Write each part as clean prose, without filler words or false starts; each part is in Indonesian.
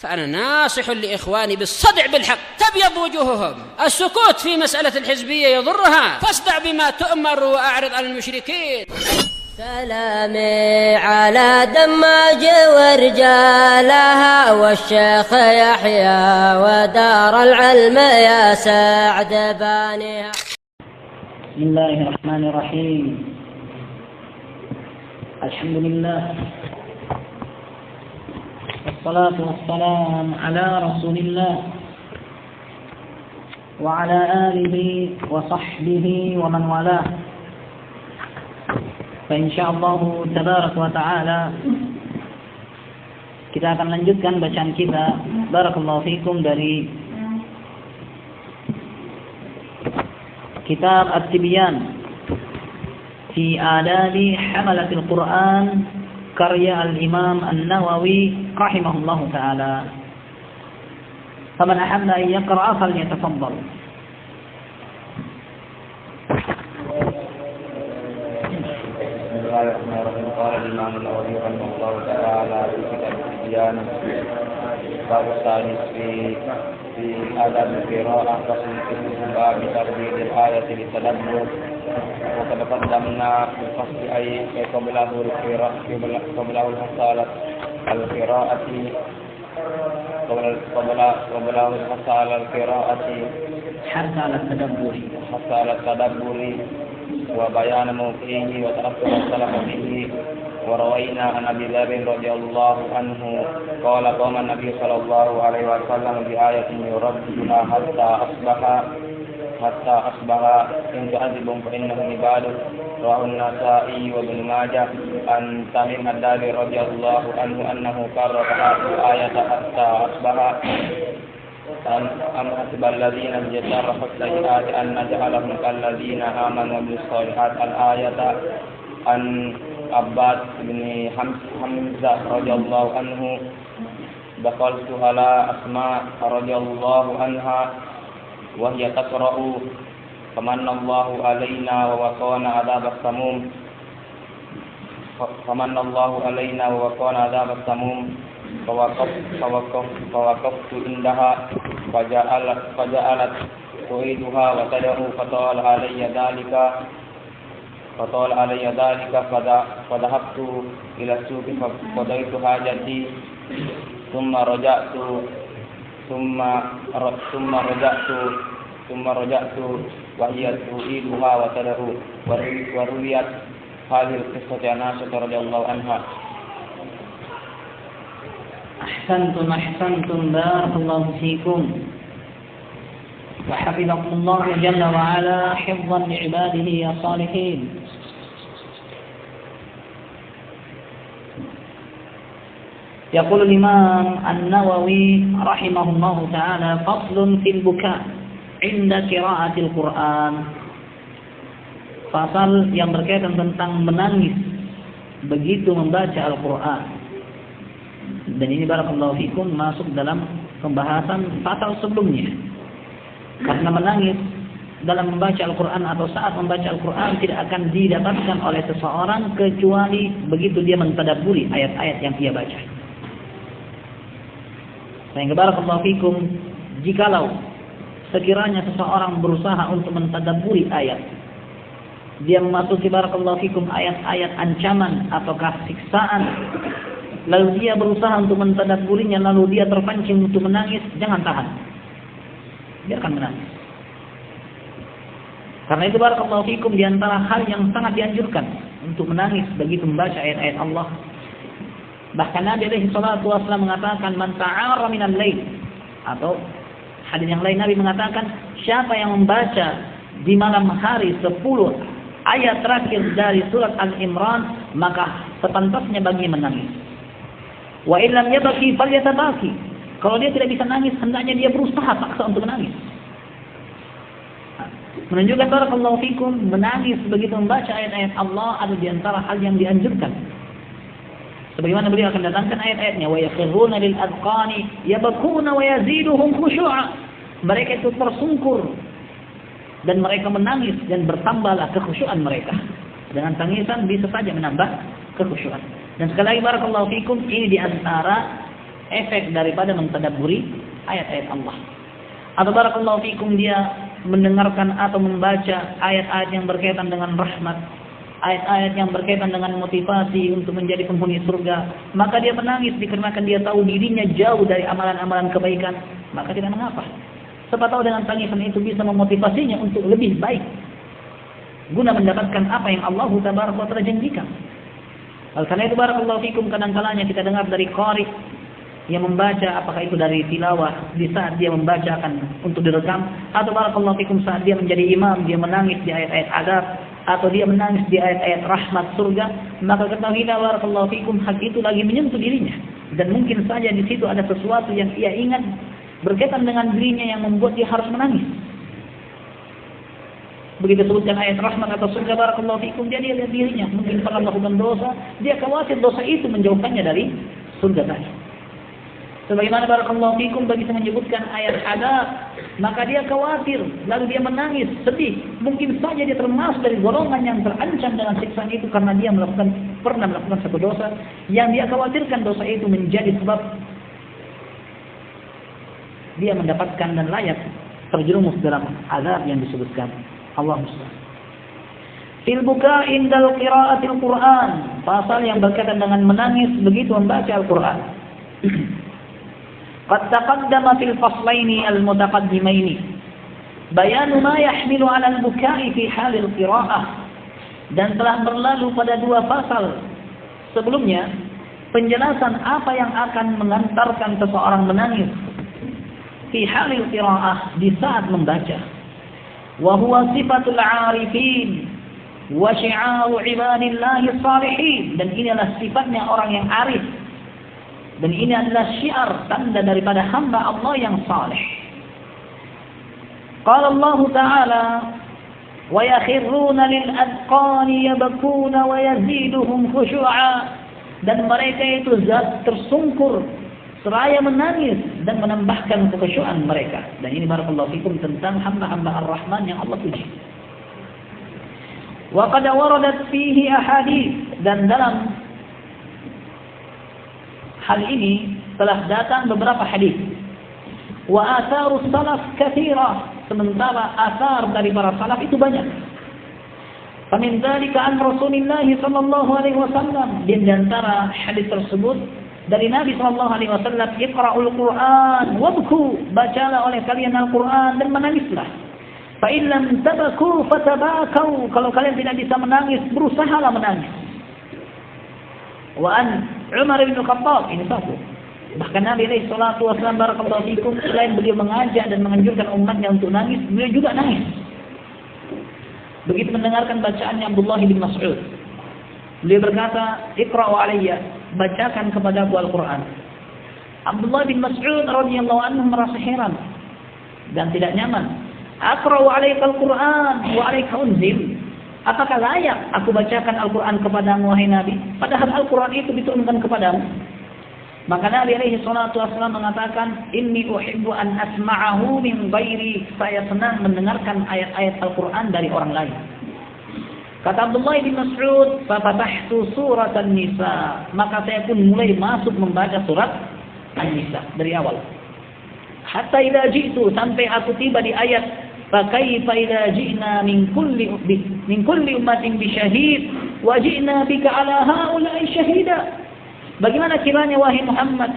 فأنا ناصح لإخواني بالصدع بالحق تبيض وجوههم. السكوت في مسألة الحزبية يضرها، فاصدع بما تؤمر وأعرض عن المشركين. سلامي على دماج ورجالها والشيخ يحيى ودار العلم يا سعد بانيها. بسم الله الرحمن الرحيم. الحمد لله والصلاة والسلام على رسول الله وعلى آله وصحبه ومن والاه. Insyaallah tabarak wa ta'ala kita akan lanjutkan bacaan kita barakallahu fikum dari kitab At-Tibyan fi Adabi Hamalatil Quran karya Al-Imam An-Nawawi rahimahullahu ta'ala. Faman ahabba an yaqra'a falyatafaddal. قال الإمام النووي رحمه الله تعالى في كتاب التبيان باب الثالث في آداب القراءة فصل في باب ترديد الآية للتدبر. وقد قدمنا في الفصل أي قبله الحصالة القراءة قبله الحصالة القراءة حتى على التدبر وبيان موقعه وتأثر السلف به. وروينا عن أبي ذر رضي الله عنه قال قام النبي صلى الله عليه وسلم بآية يرددها حتى أصبح إن تعذبهم فإنهم عباد. رواه النسائي وابن ماجه عن تميم الداري رضي الله عنه أنه قرأ هذه الآية حتى أصبح أم حسب الذين اجترحوا السيئات أن نجعلهم كالذين آمنوا وعملوا الصالحات. الآية عن عباد بن حمزة رضي الله عنه دخلت على أسماء رضي الله عنها وهي تقرأ فمن الله علينا ووقانا عذاب السموم فمن الله علينا ووقانا عذاب السموم. فوقفت عندها فجعلت تعيدها وتدعو فطال علي ذلك فذهبت إلى السوق فقضيت حاجتي ثم رجعت وهي تعيدها وتدعو. ورويت هذه القصة عن عائشة رضي الله عنها. أحسنتم بارك الله فيكم وحفظكم الله جل وعلا حفظا لعباده الصالحين. يقول الإمام النووي رحمه الله تعالى فصل في البكاء عند قراءة القرآن. Fasal yang berkaitan tentang menangis begitu membaca Al-Quran. Dan ini barakallahu fikum masuk dalam pembahasan pasal sebelumnya. Karena menangis dalam membaca Al-Quran atau saat membaca Al-Quran tidak akan didapatkan oleh seseorang kecuali begitu dia mentadabburi ayat-ayat yang dia baca. Sehingga barakallahu fikum, jikalau sekiranya seseorang berusaha untuk mentadabburi ayat, dia memasuki barakallahu fikum ayat-ayat ancaman ataukah siksaan, lalu dia berusaha untuk mentadabburinya, lalu dia terpancing untuk menangis, jangan tahan. Biarkan menangis. Karena itu barakallahu fikum di antara hal yang sangat dianjurkan untuk menangis begitu membaca ayat-ayat Allah. Bahkan Nabi alaihi salatu wasallam mengatakan man ta'ara minal lail, atau hadis yang lain Nabi mengatakan siapa yang membaca di malam hari 10 ayat terakhir dari surat Al-Imran maka sepantasnya bagi menangis. Wa illam yabki falyatabaki. Kalau dia tidak bisa nangis, hendaknya dia berusaha paksa untuk menangis. Menunjukkan barakallahu fikum, menangis begitu membaca ayat-ayat Allah ada di antara hal yang dianjurkan. Sebagaimana beliau akan datangkan ayat-ayatnya, wa yakhruna lil adqani yabkuna wa yaziduhum khushu'a. Mereka itu tersungkur dan mereka menangis dan bertambahlah kekhusyuan mereka. Dengan tangisan bisa saja menambah kekhusyuan. Dan sekali lagi barakallahu fikum, ini di antara efek daripada mentadabburi ayat-ayat Allah. Atau barakallahu fikum dia mendengarkan atau membaca ayat-ayat yang berkaitan dengan rahmat, ayat-ayat yang berkaitan dengan motivasi untuk menjadi penghuni surga, maka dia menangis dikarenakan dia tahu dirinya jauh dari amalan-amalan kebaikan, maka tidak mengapa. Siapa tahu dengan tangisan itu bisa memotivasinya untuk lebih baik, guna mendapatkan apa yang Allah tabaraka wa taala janjikan. Oleh karena itu barakallahu fikum, kadang-kalanya kita dengar dari qari yang membaca, apakah itu dari tilawah di saat dia membacakan untuk direkam, atau barakallahu fikum saat dia menjadi imam, dia menangis di ayat-ayat adab, atau dia menangis di ayat-ayat rahmat surga, maka ketahuilah barakallahu fikum, hal itu lagi menyentuh dirinya, dan mungkin saja di situ ada sesuatu yang ia ingat berkaitan dengan dirinya yang membuat dia harus menangis. Begitu sebutkan ayat rahmat atau surga barakallahu fikum, dia lihat dirinya mungkin pernah melakukan dosa, dia khawatir dosa itu menjauhkannya dari surga tadi. Sebagaimana barakallahu fikum begitu menyebutkan ayat adab, maka dia khawatir, lalu dia menangis, sedih. Mungkin saja dia termasuk dari golongan yang terancam dengan siksaan itu karena dia pernah melakukan satu dosa yang dia khawatirkan dosa itu menjadi sebab dia mendapatkan dan layak terjerumus dalam azab yang disebutkan. Allah musta'an. Fil buka indal qiraatil Qur'an, pasal yang berkaitan dengan menangis begitu membaca Al-Qur'an. Qad taqaddama fil faslaini al-mutaqaddimaini bayanu ma yahmilu 'ala al-buka'i fi halil qiraa'ah, dan telah berlalu pada dua pasal sebelumnya penjelasan apa yang akan mengantarkan seseorang menangis fi halil qiraa'ah, di saat membaca. Wa huwa sifatul 'arifin wa syi'aru 'ibadillahi shalihin, dan ini adalah sifatnya orang yang arif, dan ini adalah syiar, tanda daripada hamba Allah yang saleh. Qala Allah Ta'ala wa yakhirruna lil adqani yabkuna wa yaziduhum khushu'a, dan mereka itu tersungkur seraya menangis dan menambahkan kekhusyuan mereka. Dan ini barakallahu fikum tentang hamba-hamba Ar-Rahman yang Allah puji. Wa qad waradat fihi ahadits, dan dalam hal ini telah datang beberapa hadis. Wa atharus salaf katsira, sementara athar dari para salaf itu banyak. Famin dzalika an Rasulillah sallallahu alaihi wasallam, di antara hadis tersebut dari Nabi sallallahu alaihi wasallam, iqra'ul Qur'an wabku, bacalah oleh kalian Al-Qur'an dan menangislah. Fa in lam tabaku fatabakau, kalau kalian tidak bisa menangis, berusahalah menangis. Wa an Umar bin Khattab, ini satu. Bahkan Nabi alaihi salatu wasallam barakallahu fikum, selain beliau mengajak dan menganjurkan umatnya untuk nangis, beliau juga nangis. Begitu mendengarkan bacaannya Abdullah bin Mas'ud, beliau berkata, "Iqra'u alayya," bacakan kepadaku Al-Qur'an. Abdullah bin Mas'ud radhiyallahu anhu merasa heran dan tidak nyaman. "Aqra'u alayka Al-Qur'an wa alayka unzil." Apakah layak aku bacakan Al-Qur'an kepadamu wahai Nabi, padahal Al-Qur'an itu diturunkan kepadamu? Maka Nabi alaihi salatu wasallam mengatakan, "Inni uhibbu an asma'ahu min ghairi," saya senang mendengarkan ayat-ayat Al-Qur'an dari orang lain. Kata Abdullah bin Mas'ud, "Fafatahtu surat An-Nisa," maka saya pun mulai masuk membaca surat An-Nisa dari awal. Hatta idza ji'tu, sampai aku tiba di ayat, "Fa kaifa idza ji'na min kulli ummatin bi syahid wa ji'na bika 'ala haula'i syahida." Bagaimana kiranya wahai Muhammad,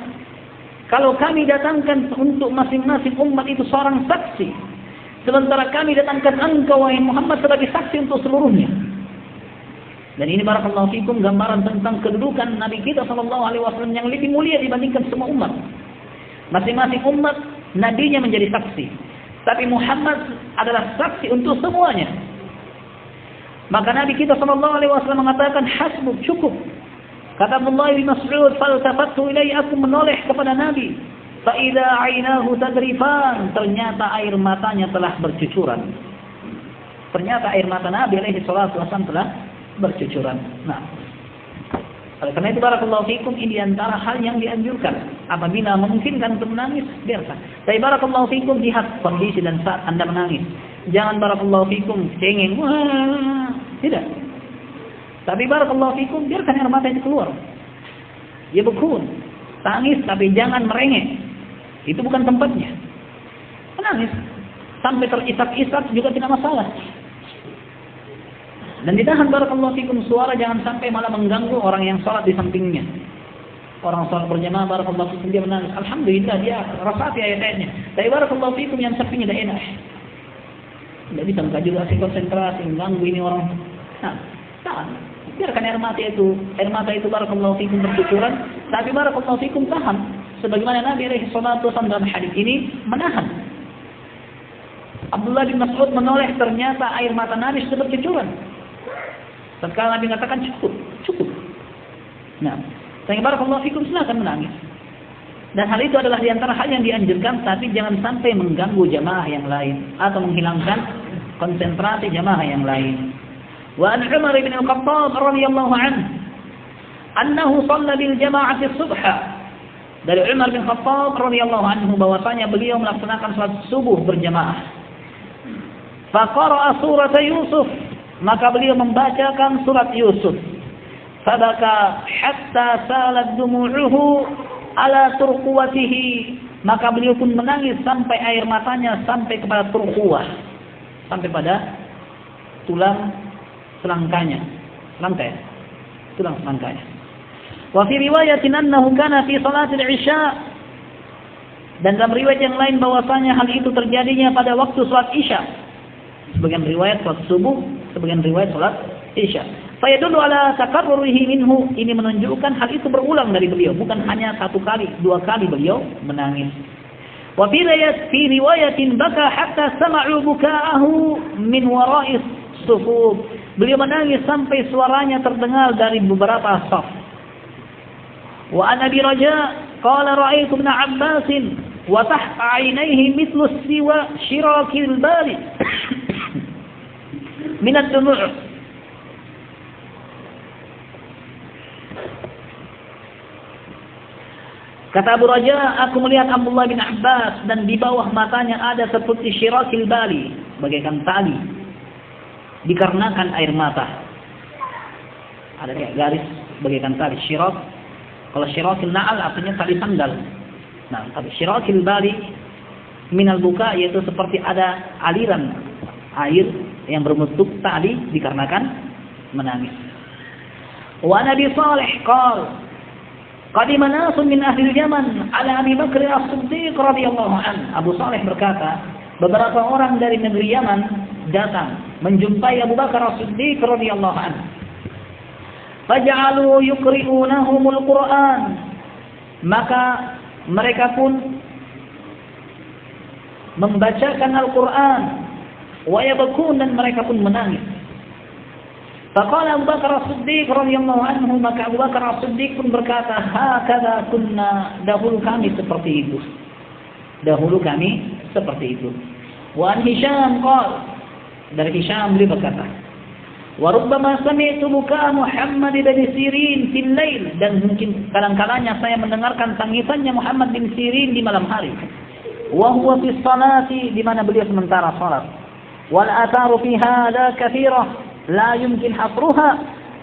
kalau kami datangkan untuk masing-masing umat itu seorang saksi, sementara kami datangkan engkau wahai Muhammad sebagai saksi untuk seluruhnya. Dan ini barakallahu fikum gambaran tentang kedudukan Nabi kita sallallahu alaihi wasallam yang lebih mulia dibandingkan semua umat. Masing-masing umat nabinya menjadi saksi, tapi Muhammad adalah saksi untuk semuanya. Maka Nabi kita sallallahu alaihi wasallam mengatakan, "Hasbuk," cukup. Kata Abdullah bin Mas'ud, "Faltafattu ilaihi," aku menoleh kepada Nabi. Fa idza 'ainahu tadrifan, ternyata air matanya telah bercucuran. Ternyata air mata Nabi alaihi salatu wasallam telah bercucuran. Nah, oleh karena itu barakallahu fikum, ini antara hal yang dianjurkan. Apabila memungkinkan untuk menangis, biarkan. Tapi barakallahu fikum, lihat kondisi dan saat Anda menangis. Jangan barakallahu fikum cengeng. Wah, tidak. Tapi barakallahu fikum, biarkan air mata itu keluar. Ya bukun. tangis tapi jangan merengek. Itu bukan tempatnya. Menangis sampai terisak-isak juga tidak masalah. Dan ditahan barakallahu fikum suara, jangan sampai malah mengganggu orang yang sholat di sampingnya. Orang sholat berjamaah barakallahu fikum dia menangis, alhamdulillah dia rasati ayat-ayatnya. Tapi barakallahu fikum yang sampingnya tidak enak. Tidak bisa mereka juga konsentrasi, mengganggu ini orang. Nah, tahan. Biarkan air mata itu barakallahu fikum bercucuran, tapi barakallahu fikum tahan. Sebagaimana Nabi alaihi salatu wasallam dalam hadis ini menahan. Abdullah bin Mas'ud menoleh, ternyata air mata Nabi sudah bercucuran. Tatkala Nabi mengatakan cukup. Nah, sehingga barakallahu fikum silakan menangis. Dan hal itu adalah di antara hal yang dianjurkan, tapi jangan sampai mengganggu jamaah yang lain atau menghilangkan konsentrasi jamaah yang lain. Wa an Umar bin Al-Khattab radhiyallahu anhu annahu shalla bil jama'ati subha. Dari Umar bin Khattab radhiyallahu anhu bahwasanya beliau melaksanakan salat subuh berjamaah. Fa qara'a surat Yusuf, maka beliau membacakan surat Yusuf. Fabaka hatta salat dumu'uhu ala turquwatihi, maka beliau pun menangis sampai air matanya sampai kepada turquwah, sampai pada tulang selangkanya. Wa fi riwayatin annahu kana fi salatil isya, dan dalam riwayat yang lain bahwasanya hal itu terjadinya pada waktu salat isya. Sebagian riwayat salat subuh, sebagian riwayat salat isya. Fayadullu ala takarrurihi minhu, ini menunjukkan hal itu berulang dari beliau, bukan hanya satu kali, dua kali beliau menangis. Wa fi riwayatin baka hatta sama'u buka'ahu min wara'is sufuf. Beliau menangis sampai suaranya terdengar dari beberapa saf. Wa an Abi Raja qala ra'aytu Ibn Abbas wa tahta 'ainayhi mithlu siwa shirakil bali min ad-dumu'. Kata Abu Raja, aku melihat Abdullah bin Abbas dan di bawah matanya ada seperti syirakil bali, bagaikan tali, dikarenakan air mata. Ada kayak garis bagaikan tali. Syirak, kalau syirakil na'al artinya tali sandal. Nah, tapi syirakil bali minal buka, yaitu seperti ada aliran air yang berbentuk tali dikarenakan menangis. Wa Nabi Saleh qala qadima nasun min ahli Yaman ala Abi Bakr As-Siddiq radhiyallahu anhu. Abu Saleh berkata, beberapa orang dari negeri Yaman datang menjumpai Abu Bakar As-Siddiq radhiyallahu anhu. Faj'alu yuqri'unahumul Qur'an, maka mereka pun membacakan Al-Qur'an, wa yabkun, dan mereka pun menangis. Faqala Abu Bakar As-Siddiq radhiyallahu anhu, maka Abu Bakar As-Siddiq pun berkata, hakadha kunna, dahulu kami seperti itu. Wa an Hisham qala, dari Hisham beliau berkata, wa rubbama sami'tu buka Muhammad bin Sirin fil lail, dan mungkin kadang-kadangnya saya mendengarkan tangisannya Muhammad bin Sirin di malam hari. Wa huwa fi sholati, di mana beliau sementara salat. Wal atharu fi hadha katsirah la yumkin hasruha,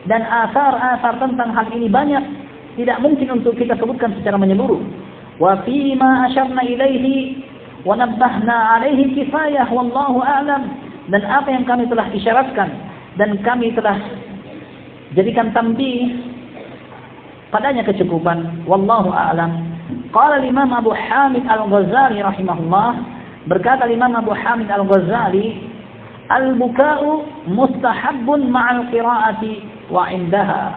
dan asar-asar tentang hal ini banyak, tidak mungkin untuk kita sebutkan secara menyeluruh. Wa fi ma asyarna ilaihi wa nabbahna alaihi kifayah wallahu a'lam, dan apa yang kami telah isyaratkan dan kami telah jadikan tanbih padanya kecukupan, wallahu a'lam. Qala Imam Abu Hamid Al-Ghazali rahimahullah, berkata Imam Abu Hamid Al-Ghazali, al-buka'u mustahabbun ma'al qira'ati wa indaha.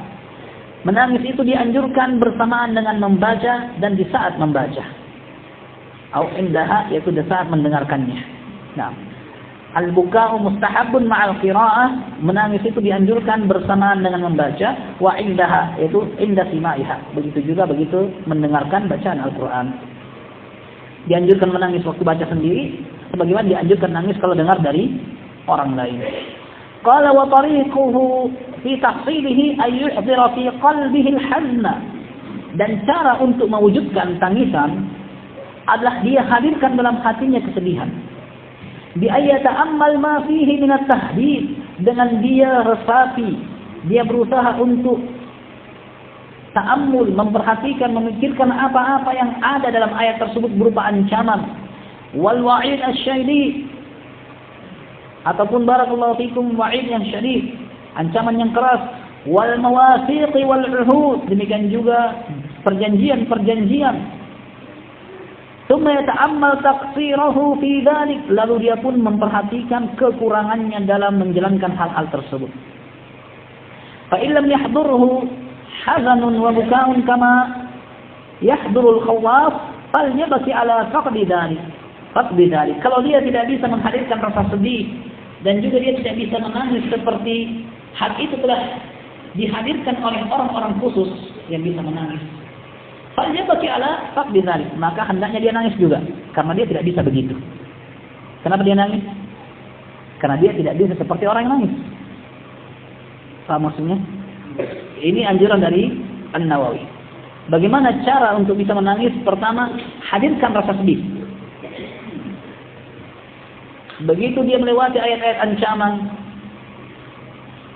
Menangis itu dianjurkan bersamaan dengan membaca dan di saat membaca. Au indaha, yaitu di saat mendengarkannya. Nah, al-buka'u mustahabbun ma'al qira'ah, menangis itu dianjurkan bersamaan dengan membaca, wa indaha, yaitu inda sima'iha. Begitu juga begitu mendengarkan bacaan Al-Qur'an. Dianjurkan menangis waktu baca sendiri, sebagaimana dianjurkan nangis kalau dengar dari orang lain. Qala wa tariquhu fi tahsilihi ay yuhdira fi qalbihi al-hazna, dan cara untuk mewujudkan tangisan adalah dia hadirkan dalam hatinya kesedihan. Bi ayyata'ammal ma fihi min at-tahdid, dengan dia resapi, dia berusaha untuk ta'ammul, memperhatikan, memikirkan apa-apa yang ada dalam ayat tersebut berupa ancaman, wal wa'id asy-syadid, ataupun barakallahu fikum wa'id yang syadid, ancaman yang keras, wal mawathiq wal uhud, demikian juga perjanjian-perjanjian. Tsumma yata'ammal taqsirahu fi dzalik, lalu dia pun memperhatikan kekurangannya dalam menjalankan hal-hal tersebut. Fa illam yahdurhu hazanun wa bukaun kama yahdurul khawaf falyabki ala faqdi dzalik. Kalau dia tidak bisa menghadirkan rasa sedih dan juga dia tidak bisa menangis seperti hal itu telah dihadirkan oleh orang-orang khusus yang bisa menangis, dia bagi ala faqdi dzalik, maka hendaknya dia nangis juga, karena dia tidak bisa begitu. Kenapa dia nangis? Karena dia tidak bisa seperti orang yang nangis. Paham maksudnya? Ini anjuran dari An-Nawawi. Bagaimana cara untuk bisa menangis? Pertama, hadirkan rasa sedih. Begitu dia melewati ayat-ayat ancaman,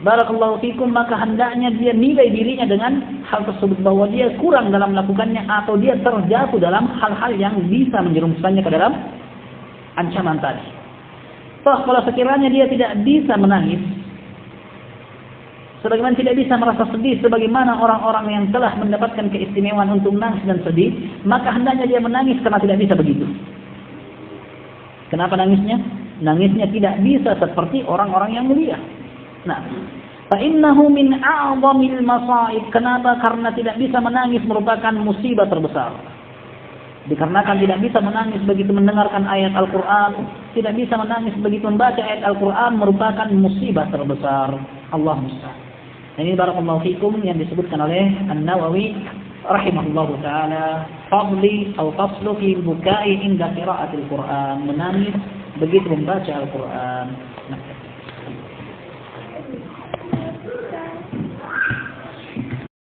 barakallahu fikum, maka hendaknya dia nilai dirinya dengan hal tersebut, bahwa dia kurang dalam melakukannya atau dia terjatuh dalam hal-hal yang bisa menjerumuskannya ke dalam ancaman tadi. Toh kalau sekiranya dia tidak bisa menangis, sebagaimana tidak bisa merasa sedih sebagaimana orang-orang yang telah mendapatkan keistimewaan untuk menangis dan sedih, maka hendaknya dia menangis karena tidak bisa begitu. Kenapa nangisnya? Nangisnya tidak bisa seperti orang-orang yang mulia. Nah, fa'innahu min a'zamil masaib. Kenapa? Karena tidak bisa menangis merupakan musibah terbesar. Dikarenakan tidak bisa menangis begitu mendengarkan ayat Al-Quran, tidak bisa menangis begitu membaca ayat Al-Quran merupakan musibah terbesar. Allah musta'an. Ini barakallahu fikum yang disebutkan oleh An-Nawawi rahimahullahu ta'ala, fadli atau faslu fi bukai inda qira'atil Quran, menangis begitu membaca Al-Quran. Nah,